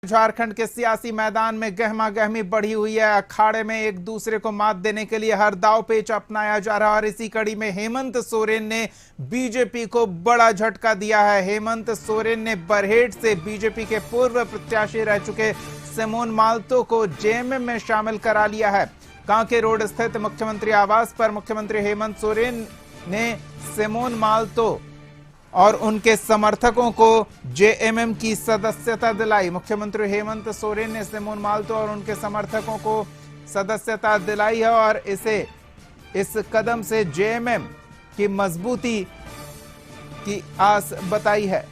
झारखंड के सियासी मैदान में गहमा गहमी बढ़ी हुई है। अखाड़े में एक दूसरे को मात देने के लिए हर दाव पेच अपनाया जा रहा है और इसी कड़ी में हेमंत सोरेन ने बीजेपी को बड़ा झटका दिया है। हेमंत सोरेन ने बरहेट से बीजेपी के पूर्व प्रत्याशी रह चुके सिमोन मालतो को जेएमएम में शामिल करा लिया है। कांके रोड स्थित मुख्यमंत्री आवास पर मुख्यमंत्री हेमंत सोरेन ने सिमोन मालतो और उनके समर्थकों को जेएमएम की सदस्यता दिलाई। मुख्यमंत्री हेमंत सोरेन ने सिमोन मालतो और उनके समर्थकों को सदस्यता दिलाई है और इस कदम से जेएमएम की मजबूती की आस बताई है।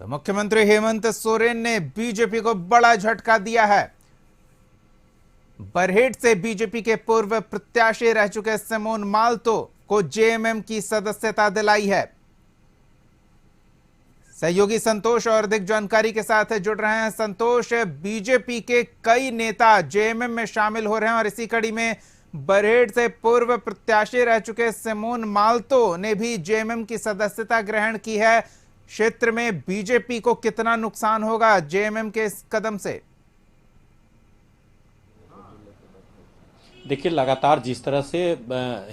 तो मुख्यमंत्री हेमंत सोरेन ने बीजेपी को बड़ा झटका दिया है। बरहेट से बीजेपी के पूर्व प्रत्याशी रह चुके सिमोन मालतो को जेएमएम की सदस्यता दिलाई है। सहयोगी संतोष और अधिक जानकारी के साथ जुड़ रहे हैं। संतोष, बीजेपी के कई नेता जेएमएम में शामिल हो रहे हैं और इसी कड़ी में बरहेट से पूर्व प्रत्याशी रह चुके सिमोन मालतो ने भी जेएमएम की सदस्यता ग्रहण की है। क्षेत्र में बीजेपी को कितना नुकसान होगा जेएमएम के इस कदम से? देखिए, लगातार जिस तरह से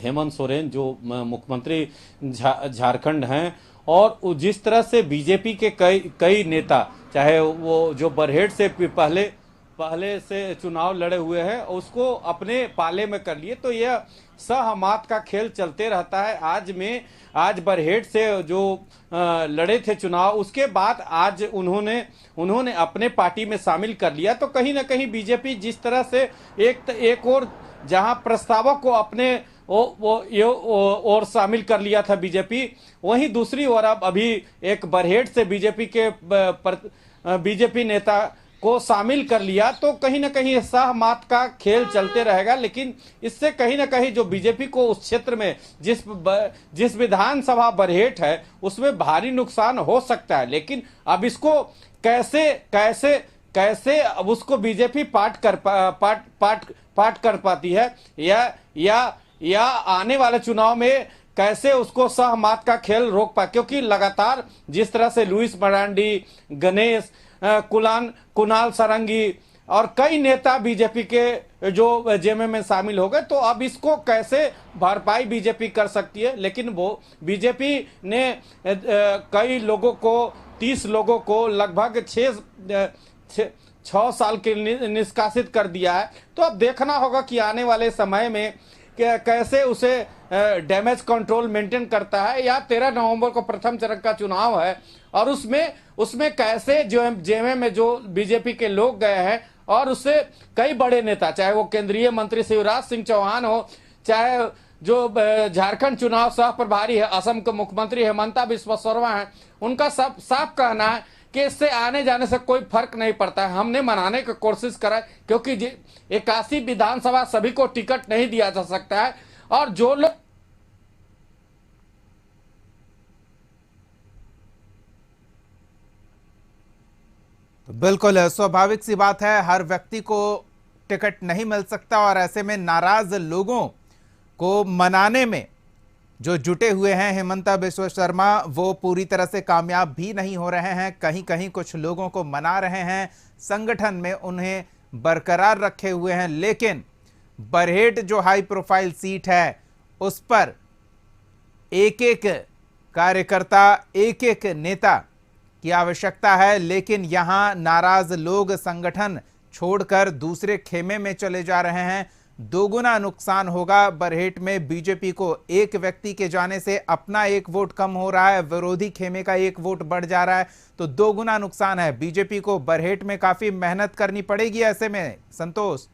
हेमंत सोरेन जो मुख्यमंत्री झारखंड हैं और जिस तरह से बीजेपी के कई नेता, चाहे वो जो बरहेट से पहले से चुनाव लड़े हुए हैं, उसको अपने पाले में कर लिए, तो यह सहमात का खेल चलते रहता है। आज बरहेट से जो लड़े थे चुनाव, उसके बाद आज उन्होंने अपने पार्टी में शामिल कर लिया। तो कहीं ना कहीं बीजेपी जिस तरह से एक और जहां प्रस्तावक को अपने और शामिल कर लिया था बीजेपी, वहीं दूसरी ओर अब अभी एक बरहेट से बीजेपी नेता को शामिल कर लिया। तो कहीं ना कहीं सहमात का खेल चलते रहेगा, लेकिन इससे कहीं ना कहीं जो बीजेपी को उस क्षेत्र में जिस विधानसभा बरहेट है उसमें भारी नुकसान हो सकता है। लेकिन अब इसको कैसे अब उसको बीजेपी पाट कर पाती है या आने वाले चुनाव में कैसे उसको सहमात का खेल रोक पाए, क्योंकि लगातार जिस तरह से लुइस मरांडी, गणेश, कुणाल सारंगी और कई नेता बीजेपी के जो जेएमएम में शामिल हो गए, तो अब इसको कैसे भरपाई बीजेपी कर सकती है। लेकिन वो बीजेपी ने कई लोगों को 30 लोगों को लगभग 6 साल के निष्कासित कर दिया है। तो अब देखना होगा कि आने वाले समय में कैसे उसे डैमेज कंट्रोल मेंटेन करता है, या 13 नवंबर को प्रथम चरण का चुनाव है और उसमें कैसे जो जेएमएम में जो बीजेपी के लोग गए हैं और उससे कई बड़े नेता, चाहे वो केंद्रीय मंत्री शिवराज सिंह चौहान हो, चाहे जो झारखंड चुनाव सह प्रभारी है, असम के मुख्यमंत्री हेमंता बिस्वा शर्मा है, उनका सब साफ कहना है कि इससे आने जाने से कोई फर्क नहीं पड़ता है। हमने मनाने की कोशिश करा, क्योंकि 81 विधानसभा सभी को टिकट नहीं दिया जा सकता है और जो लोग तो बिल्कुल स्वाभाविक सी बात है, हर व्यक्ति को टिकट नहीं मिल सकता और ऐसे में नाराज लोगों को मनाने में जो जुटे हुए हैं हेमंता बिस्वा शर्मा, वो पूरी तरह से कामयाब भी नहीं हो रहे हैं। कहीं कहीं कुछ लोगों को मना रहे हैं, संगठन में उन्हें बरकरार रखे हुए हैं, लेकिन बरहेट जो हाई प्रोफाइल सीट है उस पर एक एक कार्यकर्ता, एक एक नेता की आवश्यकता है। लेकिन यहां नाराज लोग संगठन छोड़कर दूसरे खेमे में चले जा रहे हैं। दोगुना नुकसान होगा बरहेट में। बीजेपी को एक व्यक्ति के जाने से अपना एक वोट कम हो रहा है, विरोधी खेमे का एक वोट बढ़ जा रहा है, तो दोगुना नुकसान है। बीजेपी को बरहेट में काफी मेहनत करनी पड़ेगी ऐसे में। संतोष,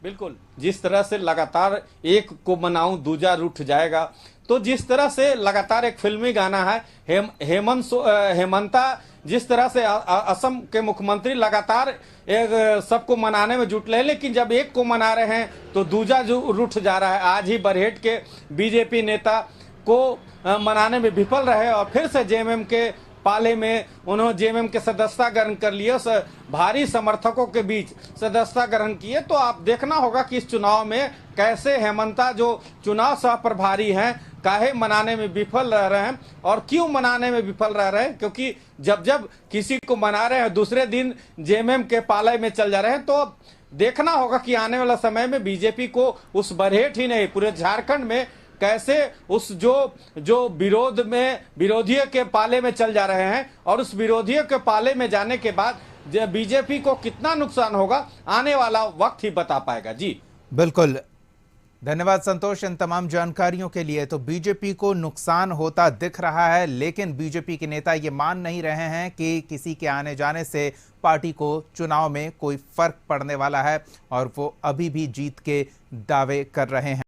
बिल्कुल, जिस तरह से लगातार एक को मनाऊं दूजा रूठ जाएगा, तो जिस तरह से लगातार एक फिल्मी गाना है हेमंता, जिस तरह से असम के मुख्यमंत्री लगातार एक सबको मनाने में जुट रहे हैं, लेकिन जब एक को मना रहे हैं तो दूजा जो रूठ जा रहा है। आज ही बरहेट के बीजेपी नेता को मनाने में विफल रहे और फिर से जेएमएम के पाले में उन्होंने जेएमएम के सदस्यता ग्रहण कर लिए, भारी समर्थकों के बीच सदस्यता ग्रहण किए। तो आप देखना होगा कि इस चुनाव में कैसे हेमंता जो चुनाव सह प्रभारी हैं काहे मनाने में विफल रह रहे हैं। और क्यों मनाने में विफल रह रहे हैं? क्योंकि जब जब किसी को मना रहे हैं दूसरे दिन जेएमएम के पाले में चल जा रहे हैं। तो देखना होगा कि आने वाला समय में बीजेपी को उस बरहेट ही नहीं, पूरे झारखंड में कैसे उस जो विरोधियों के पाले में चल जा रहे हैं, और उस विरोधियों के पाले में जाने के बाद बीजेपी को कितना नुकसान होगा आने वाला वक्त ही बता पाएगा। जी बिल्कुल, धन्यवाद संतोष इन तमाम जानकारियों के लिए। तो बीजेपी को नुकसान होता दिख रहा है, लेकिन बीजेपी के नेता ये मान नहीं रहे हैं कि किसी के आने जाने से पार्टी को चुनाव में कोई फर्क पड़ने वाला है, और वो अभी भी जीत के दावे कर रहे हैं।